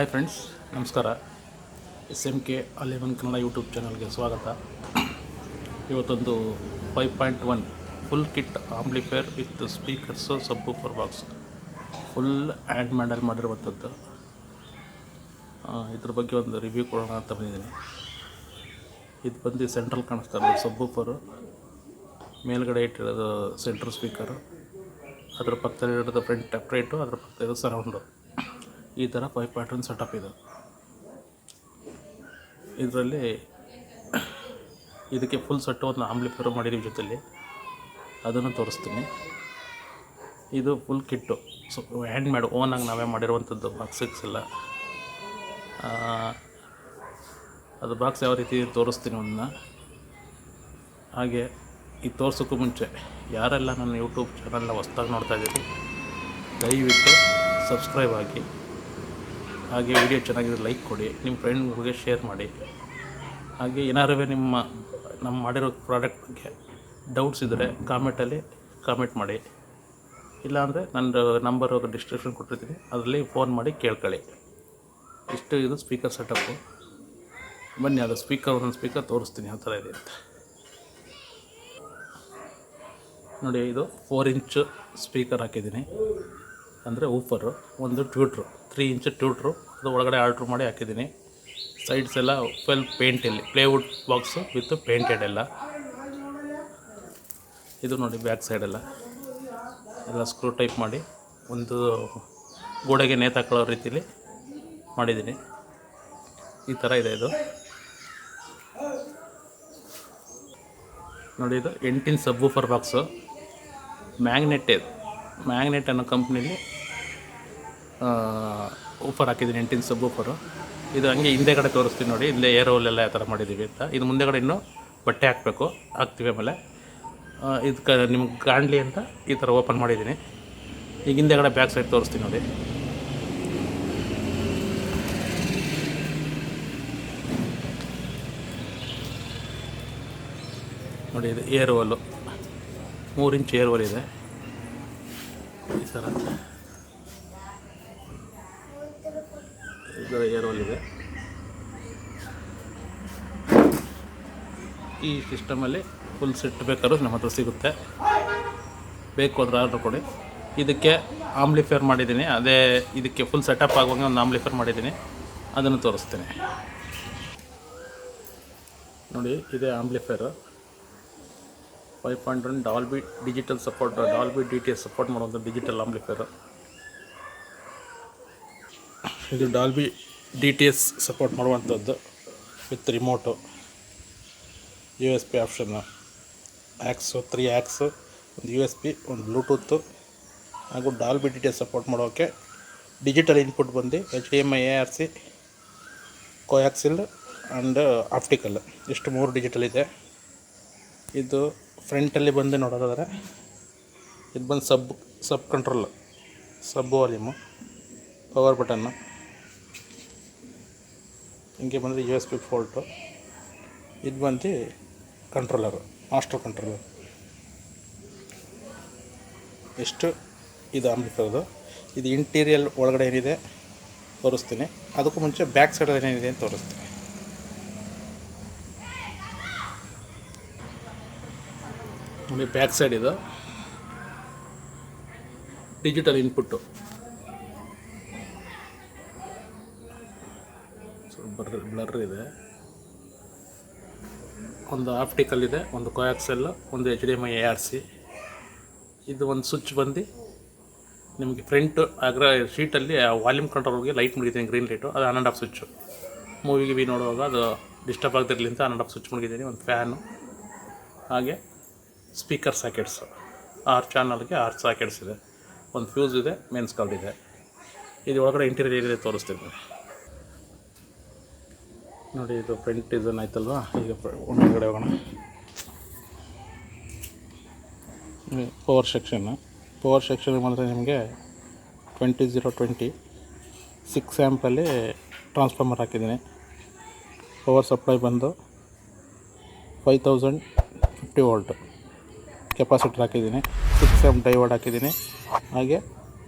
Hi friends, ನಮಸ್ಕಾರ. smkallinonekannada YouTube ಚಾನಲ್ಗೆ ಸ್ವಾಗತ. ಇವತ್ತೊಂದು 5.1 full kit amplifier with speakers ಸಬ್ವೂಫರ್ box full add ಮಾಡಿರುವಂಥದ್ದು. ಇದ್ರ ಬಗ್ಗೆ ಒಂದು ರಿವ್ಯೂ ಕೊಡೋಣ ಅಂತ ಬಂದಿದ್ದೀನಿ. ಇದು ಬಂದು ಸೆಂಟ್ರಲ್ ಕಾಣಿಸ್ತಾ ಇರೋದು ಸಬ್ವೂಫರು, ಮೇಲ್ಗಡೆ ಇಟ್ಟಿರೋದು ಸೆಂಟ್ರಲ್ ಸ್ಪೀಕರು, ಅದರ ಪಕ್ಕದಲ್ಲಿ ಇರೋದು ಫ್ರಂಟ್ ಟೆಪ್ರೇಟು, ಅದರ ಪಕ್ಕದಲ್ಲಿ ಸರೌಂಡು. ಈ ಥರ 5.1 ಸೆಟಪ್ ಇದು. ಇದರಲ್ಲಿ ಇದಕ್ಕೆ ಫುಲ್ ಸೆಟ್ಟು ಒಂದು ಆಂಪ್ಲಿಫೈರ್ ಮಾಡಿದ್ದೀವಿ ಜೊತೆಲಿ, ಅದನ್ನು ತೋರಿಸ್ತೀನಿ. ಇದು full kit, so hand made ಓನಾಗಿ ನಾವೇ ಮಾಡಿರುವಂಥದ್ದು. ಬಾಕ್ಸಿಕ್ಸ್ ಎಲ್ಲ ಅದು ಬಾಕ್ಸ್ ಯಾವ ರೀತಿ ತೋರಿಸ್ತೀನಿ ಒಂದನ್ನ. ಹಾಗೆ ಈ ತೋರ್ಸೋಕ್ಕೂ ಮುಂಚೆ ಯಾರೆಲ್ಲ ನನ್ನ ಯೂಟ್ಯೂಬ್ ಚಾನಲ್ನ ಹೊಸ್ದಾಗಿ ನೋಡ್ತಾ ಇದ್ದೀರಿ, ದಯವಿಟ್ಟು ಸಬ್ಸ್ಕ್ರೈಬ್ ಆಗಿ, ಹಾಗೆ ವಿಡಿಯೋ ಚೆನ್ನಾಗಿದ್ರೆ ಲೈಕ್ ಕೊಡಿ, ನಿಮ್ಮ ಫ್ರೆಂಡ್ಗಳಿಗೆ ಶೇರ್ ಮಾಡಿ. ಹಾಗೆ ಏನಾರು ನಮ್ಮ ಮಾಡಿರೋ ಪ್ರಾಡಕ್ಟ್ ಬಗ್ಗೆ ಡೌಟ್ಸ್ ಇದ್ದರೆ ಕಾಮೆಂಟಲ್ಲಿ ಕಾಮೆಂಟ್ ಮಾಡಿ. ಇಲ್ಲಾಂದರೆ ನನ್ನ ನಂಬರ್ ಡಿಸ್ಕ್ರಿಪ್ಷನ್ ಕೊಟ್ಟಿರ್ತೀನಿ, ಅದರಲ್ಲಿ ಫೋನ್ ಮಾಡಿ ಕೇಳ್ಕೊಳ್ಳಿ. ಇಷ್ಟು ಇದು ಸ್ಪೀಕರ್ ಸೆಟಪ್ಪು. ಬನ್ನಿ, ಅದು ಒಂದೊಂದು ಸ್ಪೀಕರ್ ತೋರಿಸ್ತೀನಿ ಯಾವ ಥರ ಇದೆ ಅಂತ. ನೋಡಿ, ಇದು 4 ಇಂಚ್ ಸ್ಪೀಕರ್ ಹಾಕಿದ್ದೀನಿ, ಅಂದರೆ ಊಫರು. ಒಂದು ಟ್ಯೂಟ್ರು 3 ಇಂಚ್ ಟ್ಯೂಟ್ರು, ಅದು ಒಳಗಡೆ ಆಲ್ಟ್ರ್ ಮಾಡಿ ಹಾಕಿದ್ದೀನಿ. ಸೈಡ್ಸ್ ಎಲ್ಲ ಫುಲ್ ಪೇಂಟಲ್ಲಿ ಪ್ಲೇವುಡ್ ಬಾಕ್ಸು ವಿತ್ ಪೇಂಟೆಡ್ ಎಲ್ಲ. ಇದು ನೋಡಿ ಬ್ಯಾಕ್ ಸೈಡೆಲ್ಲ ಎಲ್ಲ ಸ್ಕ್ರೂ ಟೈಪ್ ಮಾಡಿ ಒಂದು ಗೋಡೆಗೆ ನೇತಾಕೊಳ್ಳೋ ರೀತಿಯಲ್ಲಿ ಮಾಡಿದ್ದೀನಿ. ಈ ಥರ ಇದೆ ಇದು. ನೋಡಿ, ಇದು 8 ಇಂಚ್ ಸಬ್ವೂಫರ್ ಬಾಕ್ಸು, ಮ್ಯಾಗ್ನೆಟ್ ಅನ್ನೋ ಕಂಪ್ನೀಲಿ ಊಫರ್ ಹಾಕಿದ್ದೀನಿ, 8 ಇಂಚ್ ಸಬ್ವೂಫರು. ಇದು ಹಂಗೆ ಹಿಂದೆಗಡೆ ತೋರಿಸ್ತೀನಿ ನೋಡಿ, ಹಿಂದೆ ಏರ್ ಹೋಲೆಲ್ಲ ಯಾವ ಥರ ಮಾಡಿದ್ದೀವಿ ಅಂತ. ಇದು ಮುಂದೆಗಡೆ ಇನ್ನೂ ಬಟ್ಟೆ ಹಾಕ್ತೀವಿ. ಆಮೇಲೆ ಇದಕ್ಕೆ ನಿಮ್ಗೆ ಕಾಣಲಿ ಅಂತ ಈ ಥರ ಓಪನ್ ಮಾಡಿದ್ದೀನಿ. ಈಗ ಹಿಂದೆಗಡೆ ಬ್ಯಾಕ್ ಸೈಡ್ ತೋರಿಸ್ತೀನಿ ನೋಡಿ. ನೋಡಿ, ಇದು ಏರ್ ಹೋಲು, 3 ಇಂಚ್ ಏರ್ ಹೋಲ್ ಇದೆ. ಈ ಥರ ಇದು ಏರ್ ಹೋಲ್ ಇದೆ. ಈ ಸಿಸ್ಟಮಲ್ಲಿ ಫುಲ್ ಸೆಟ್ ಬೇಕಾದ್ರೂ ನಮ್ಮ ಹತ್ರ ಸಿಗುತ್ತೆ, ಬೇಕು ಅಂದರೆ ಆರ್ಡ್ರ್ ಕೊಡಿ. ಇದಕ್ಕೆ ಆಂಪ್ಲಿಫೈರ್ ಮಾಡಿದ್ದೀನಿ, ಅದೇ ಇದಕ್ಕೆ ಫುಲ್ ಸೆಟಪ್ ಆಗುವಂಗೆ ಒಂದು ಆಂಪ್ಲಿಫೈರ್ ಮಾಡಿದ್ದೀನಿ, ಅದನ್ನು ತೋರಿಸ್ತೀನಿ ನೋಡಿ. ಇದೇ ಆಂಪ್ಲಿಫೈರು 5.1 Dolby digital support, Dolby DTS support ಮಾಡುವಂಥ ಡಿಜಿಟಲ್ ಆಂಪ್ಲಿಫೈರು. ಇದು ಡಾಲ್ಬಿ DTS ಸಪೋರ್ಟ್ ಮಾಡುವಂಥದ್ದು ವಿತ್ ರಿಮೋಟು, USB ಆಪ್ಷನ್ನು, ಆ್ಯಕ್ಸು 3 ಆ್ಯಕ್ಸು, ಒಂದು USB, ಒಂದು ಬ್ಲೂಟೂತು, ಹಾಗೂ ಡಾಲ್ಬಿ DTS ಸಪೋರ್ಟ್ ಮಾಡೋಕ್ಕೆ ಡಿಜಿಟಲ್ ಇನ್ಪುಟ್ ಬಂದು HDMI, ARC, ಕೋಯಾಕ್ಸಿಲ್ ಆ್ಯಂಡ್ ಆಪ್ಟಿಕಲ್, ಇಷ್ಟು 3 ಡಿಜಿಟಲ್ ಇದೆ. ಇದು ಫ್ರಂಟಲ್ಲಿ ಬಂದು ನೋಡೋದಾದರೆ ಇದು ಬಂದು ಸಬ್ ಕಂಟ್ರೋಲ್, ಸಬ್ ವಾಲ್ಯೂಮು, ಪವರ್ ಬಟನ್ನು. ಹಿಂಗೆ ಬಂದರೆ USB ಪೋರ್ಟು. ಇದು ಬಂದು ಕಂಟ್ರೋಲರು, ಮಾಸ್ಟರ್ ಕಂಟ್ರೋಲರ್. ಎಷ್ಟು ಇದು ಆಂಪ್ಲಿಫೈರ್ದು. ಇದು ಇಂಟೀರಿಯಲ್ ಒಳಗಡೆ ಏನಿದೆ ತೋರಿಸ್ತೀನಿ, ಅದಕ್ಕೂ ಮುಂಚೆ ಬ್ಯಾಕ್ ಸೈಡಲ್ಲಿ ಏನಿದೆ ಅಂತ ತೋರಿಸ್ತೀನಿ. ನೋಡಿ, ಬ್ಯಾಕ್ ಸೈಡ್ ಇದು ಡಿಜಿಟಲ್ ಇನ್ಪುಟ್ಟು, ಬ್ಲರ್ ಇದೆ, ಒಂದು ಆಪ್ಟಿಕಲ್ ಇದೆ, ಒಂದು ಕೋಯಾಕ್ಸೆಲ್, ಒಂದು HDMI, ARC. ಇದು ಒಂದು ಸ್ವಿಚ್ ಬಂದು ನಿಮಗೆ ಫ್ರಂಟ್ ಶೀಟಲ್ಲಿ ವಾಲ್ಯೂಮ್ ಕಂಟ್ರೋಲ್ಗೆ ಲೈಟ್ ಮುಗಿದ್ದೀನಿ, ಗ್ರೀನ್ ಲೈಟು, ಅದು 1.5 ಸ್ವಿಚ್ಚು. ಮೂವಿಗೆ ನೋಡುವಾಗ ಅದು ಡಿಸ್ಟರ್ಬ್ ಆಗ್ತಿರಲಿ ಅಂತ 1.5 ಸ್ವಿಚ್ ಮುಗಿದ್ದೀನಿ. ಒಂದು ಫ್ಯಾನು, ಹಾಗೆ ಸ್ಪೀಕರ್ ಸಾಕೆಟ್ಸು, 6 ಚಾನಲ್ಗೆ 6 ಸಾಕೆಟ್ಸ್ ಇದೆ, ಒಂದು ಫ್ಯೂಸ್ ಇದೆ, ಮೇನ್ಸ್ ಕಾರ್ಡ್ ಇದೆ. ಇದು ಒಳಗಡೆ ಇಂಟೀರಿಯರ್ ಏನಿದೆ ತೋರಿಸ್ತೀನಿ ನೋಡಿ. ಇದು ಫ್ರಂಟ್ ಡಿಸೈನ್ ಆಯ್ತಲ್ವಾ. ಈಗ ಒಳಗಡೆ ಹೋಗೋಣ. ಪವರ್ ಸೆಕ್ಷನ್ ಬಂದರೆ ನಿಮಗೆ 20/020 6 ಆ್ಯಂಪಲ್ಲಿ ಟ್ರಾನ್ಸ್ಫಾರ್ಮರ್ ಹಾಕಿದ್ದೀನಿ. ಪವರ್ ಸಪ್ಲೈ ಬಂದು 5050 ವೋಲ್ಟ್ ಕೆಪಾಸಿಟರ್ ಹಾಕಿದ್ದೀನಿ. 6 ಆ್ಯಂಪ್ ಡೈವರ್ಡ್ ಹಾಕಿದ್ದೀನಿ. ಹಾಗೆ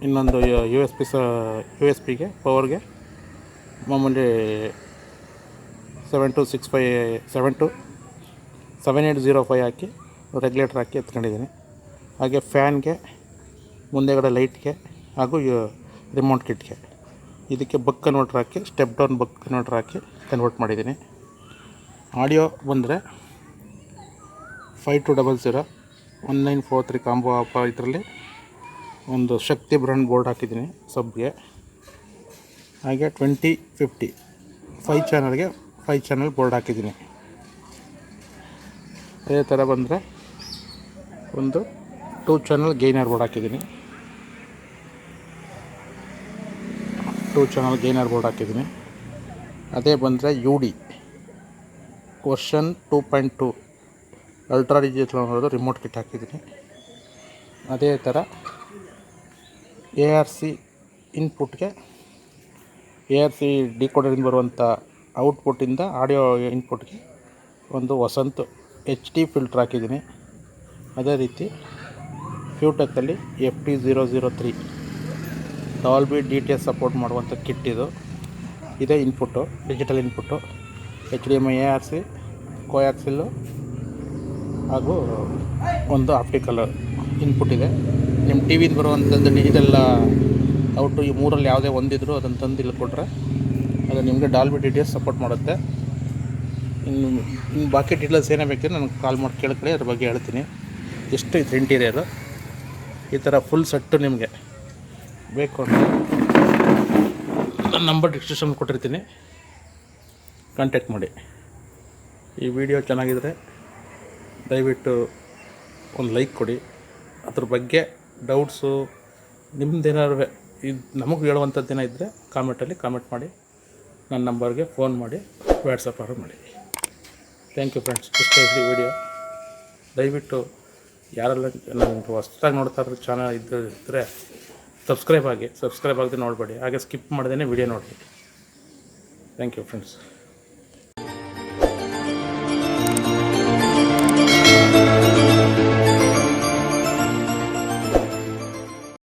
ಇನ್ನೊಂದು USB ಗೆ ಪವರ್ಗೆ ಮಾಮೂಲಿ 7805 ಹಾಕಿ ರೆಗ್ಯುಲೇಟರ್ ಹಾಕಿ ಎತ್ಕೊಂಡಿದ್ದೀನಿ. ಹಾಗೆ ಫ್ಯಾನ್ಗೆ, ಮುಂದೆಗಡೆ ಲೈಟ್ಗೆ ಹಾಗೂ ರಿಮೋಟ್ ಕಿಟ್ಗೆ ಇದಕ್ಕೆ ಬಕ್ ಕನ್ವರ್ಟರ್ ಹಾಕಿ ಸ್ಟೆಪ್ ಡೌನ್ ಬಕ್ ಕನ್ವರ್ಟರ್ ಹಾಕಿ ಕನ್ವರ್ಟ್ ಮಾಡಿದ್ದೀನಿ. ಆಡಿಯೋ ಬಂದರೆ 5200 ಕಾಂಬೋ ಆಪ್. ಇದರಲ್ಲಿ ಒಂದು ಶಕ್ತಿ ಬ್ರ್ಯಾಂಡ್ ಬೋರ್ಡ್ ಹಾಕಿದ್ದೀನಿ ಸಬ್ಗೆ. ಹಾಗೆ 2050 5 ಚಾನಲ್ಗೆ 5 ಚಾನಲ್ ಬೋರ್ಡ್ ಹಾಕಿದ್ದೀನಿ. ಅದೇ ಥರ ಬಂದರೆ ಒಂದು 2 ಚಾನಲ್ ಗೈನರ್ ಬೋರ್ಡ್ ಹಾಕಿದ್ದೀನಿ. 2 ಚಾನಲ್ ಗೈನರ್ ಬೋರ್ಡ್ ಹಾಕಿದ್ದೀನಿ. ಅದೇ ಬಂದರೆ UD ವರ್ಷನ್ 2.2 ಅಲ್ಟ್ರಾ ಡಿಜಿಟಲ್ ಅನ್ನೋದು ರಿಮೋಟ್ ಕಿಟ್ ಹಾಕಿದ್ದೀನಿ. ಅದೇ ಥರ ARC ಇನ್ಪುಟ್ಗೆ ARC ಡಿಕೋಡರಿಂದ ಬರುವಂಥ ಔಟ್ಪುಟ್ಟಿಂದ ಆಡಿಯೋ ಇನ್ಪುಟ್ಗೆ ಒಂದು ವಸಂತ್ HD ಫಿಲ್ಟ್ರ್ ಹಾಕಿದ್ದೀನಿ. ಅದೇ ರೀತಿ ಫ್ಯೂಟೆಕ್ಕಲ್ಲಿ FT003 ಡಾಲ್ಬಿ DTS ಸಪೋರ್ಟ್ ಮಾಡುವಂಥ ಕಿಟ್ ಇದು. ಇದೇ input, digital input. HDMI ARC ಕೋಯಾಕ್ಸಿಲ್ಲು ಹಾಗೂ ಒಂದು ಆಪ್ಟಿಕಲ್ ಇನ್ಪುಟ್ ಇದೆ. ನಿಮ್ಮ ಟಿ ವಿಯಿಂದ ಬರುವಂಥದ್ದು ಡಿಜಿಟಲ್ ಔಟು ಈ ಮೂರಲ್ಲಿ ಯಾವುದೇ ಒಂದಿದ್ರು ಅದನ್ನು ತಂದು ಇಲ್ಲಿ ಕೊಟ್ಟರೆ ಅದು ನಿಮಗೆ ಡಾಲ್ಬಿ DTS ಸಪೋರ್ಟ್ ಮಾಡುತ್ತೆ. ಇನ್ನು ಬಾಕಿ ಡೀಟೇಲ್ಸ್ ಏನೇ ಬೇಕಿದ್ರೆ ನನಗೆ ಕಾಲ್ ಮಾಡಿ ಕೇಳ್ಕೊಳ್ಳಿ, ಅದ್ರ ಬಗ್ಗೆ ಹೇಳ್ತೀನಿ. ಎಷ್ಟು ಇದು ಇಂಟೀರಿಯರು. ಈ ಥರ ಫುಲ್ ಸೆಟ್ಟು ನಿಮಗೆ ಬೇಕು ಅಂದರೆ ನನ್ನ ನಂಬರ್ ಡಿಸ್ಕ್ರಿಪ್ಷನ್ ಕೊಟ್ಟಿರ್ತೀನಿ, ಕಾಂಟ್ಯಾಕ್ಟ್ ಮಾಡಿ. ಈ ವಿಡಿಯೋ ಚೆನ್ನಾಗಿದ್ದರೆ ದಯವಿಟ್ಟು ಒಂದು ಲೈಕ್ ಕೊಡಿ. ಅದ್ರ ಬಗ್ಗೆ ಡೌಟ್ಸು ನಿಮ್ಮದೇನಾದ್ರು ಇದು ನಮಗೆ ಹೇಳುವಂಥದ್ದೇನೋ ಇದ್ದರೆ ಕಾಮೆಂಟಲ್ಲಿ ಕಾಮೆಂಟ್ ಮಾಡಿ, ನನ್ನ ನಂಬರ್ಗೆ ಫೋನ್ ಮಾಡಿ, ವಾಟ್ಸಪ್ ಮಾಡಿ. Thank you friends. ಇಷ್ಟ ಇರಲಿ ವಿಡಿಯೋ. ದಯವಿಟ್ಟು ಯಾರೆಲ್ಲ ನನಗೆ ಹೊಸದಾಗಿ ನೋಡ್ತಾ ಇರೋ ಚಾನಲ್ ಇದ್ದರೆ ಸಬ್ಸ್ಕ್ರೈಬ್ ಆಗದೆ ನೋಡಬೇಡಿ. ಹಾಗೆ ಸ್ಕಿಪ್ ಮಾಡ್ದೇ ವಿಡಿಯೋ ನೋಡಿ. Thank you friends.